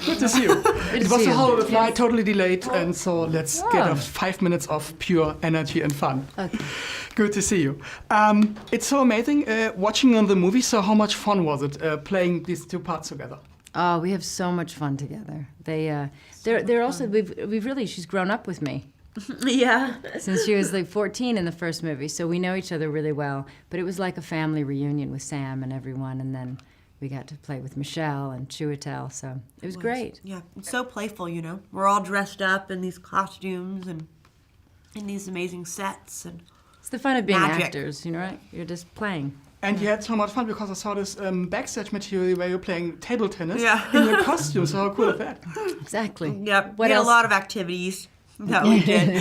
Good to see you. It was a whole flight totally delayed, and so let's get 5 minutes of pure energy and fun. Okay. Good to see you. It's so amazing watching on the movie. So how much fun was it playing these two parts together? Oh, we have so much fun together. They're also we've really, she's grown up with me. Yeah. Since she was like 14 in the first movie, so we know each other really well. But it was like a family reunion with Sam and everyone, and then we got to play with Michelle and Chiwetel, so it was great. Yeah, it's so playful, you know. We're all dressed up in these costumes and in these amazing sets, and it's the fun of being magic. Actors, you know, right? You're just playing. And you had so much fun because I saw this backstage material where you're playing table tennis Yeah. in your costume. So how cool is that? Exactly. Yeah, What we had else? a lot of activities that we did.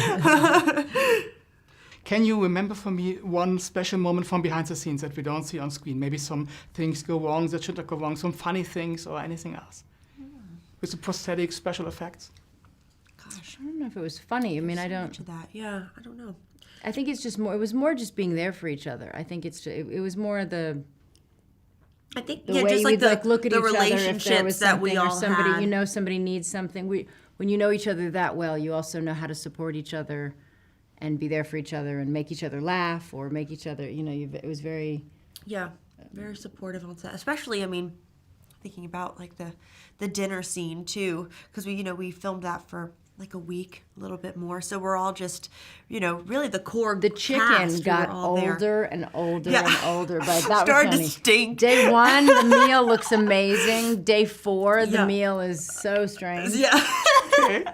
Can you remember for me one special moment from behind the scenes that we don't see on screen? Maybe some things go wrong that shouldn't go wrong, some funny things or anything else? With the prosthetic special effects? Gosh, I don't know if it was funny. I mean, I don't. to that. Yeah, I don't know. I think it's just more. It was more just being there for each other. I think it was more the I think the yeah, way just like we'd the, like look at the each other if there relationships was that we something or all somebody had. you know somebody needs something. When you know each other that well, you also know how to support each other, and be there for each other and make each other laugh or make each other. You know, it was very. Yeah, very supportive on set. Especially, I mean, thinking about like the dinner scene too, because we filmed that for like a week, a little bit more. So we're all just, really the core. The chicken cast, got we were all there. older and older Yeah. and older, but that Started was to funny. stink. Day 1, the meal looks amazing. Day 4, the Yeah. meal is so strange. Yeah. Okay.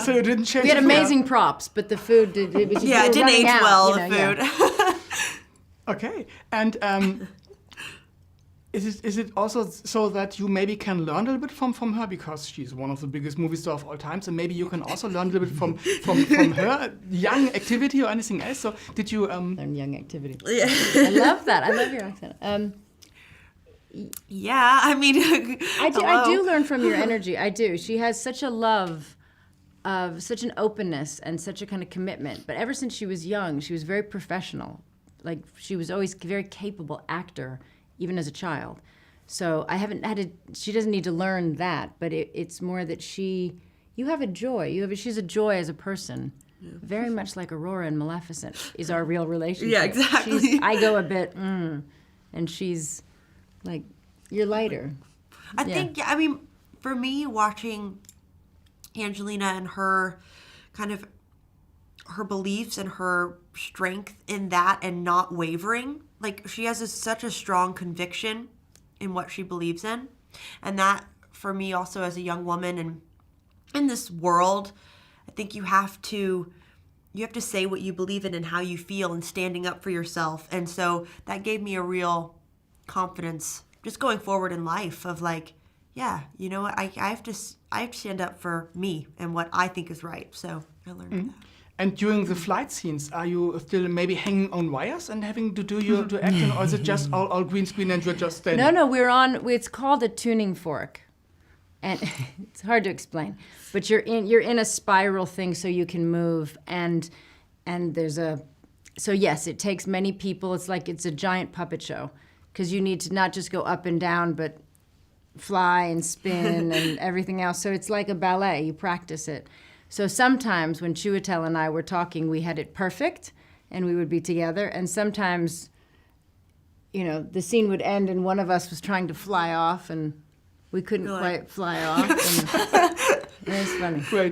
So you didn't change We had the food? amazing props, but the food it was just, Yeah, we it were didn't running age out, well, you the know, food. yeah. Okay. And is it also so that you maybe can learn a little bit from her, because she's one of the biggest movie stars of all time, so maybe you can also learn a little bit from her young activity or anything else? So did you Learn young activity. Yeah. I love that. I love your accent. Yeah, I mean, I hello. do learn from your energy. I do. She has such a love of such an openness and such a kind of commitment. But ever since she was young, she was very professional. Like, she was always a very capable actor, even as a child. So I haven't had to, she doesn't need to learn that, but it's more that you have a joy. She's a joy as a person. Yeah. Very much like Aurora and Maleficent is our real relationship. Yeah, exactly. I go a bit, and she's like, you're lighter. I think, I mean, for me, watching Angelina and her kind of, her beliefs and her strength in that and not wavering, like, she has such a strong conviction in what she believes in. And that, for me, also as a young woman and in this world, I think you have to say what you believe in and how you feel and standing up for yourself. And so that gave me a real confidence just going forward in life of like, yeah, you know what, I have to stand up for me and what I think is right. So I learned that. And during the flight scenes, are you still maybe hanging on wires and having to do your acting, or is it just all green screen and you're just standing? No, we're on. It's called a tuning fork, and it's hard to explain. But you're in a spiral thing, so you can move, and there's a. So yes, it takes many people. It's a giant puppet show, because you need to not just go up and down, but fly and spin and everything else. So it's like a ballet. You practice it. So sometimes when Chiwetel and I were talking, we had it perfect, and we would be together. And sometimes, the scene would end, and one of us was trying to fly off, and we couldn't quite fly off. And it was funny. Great.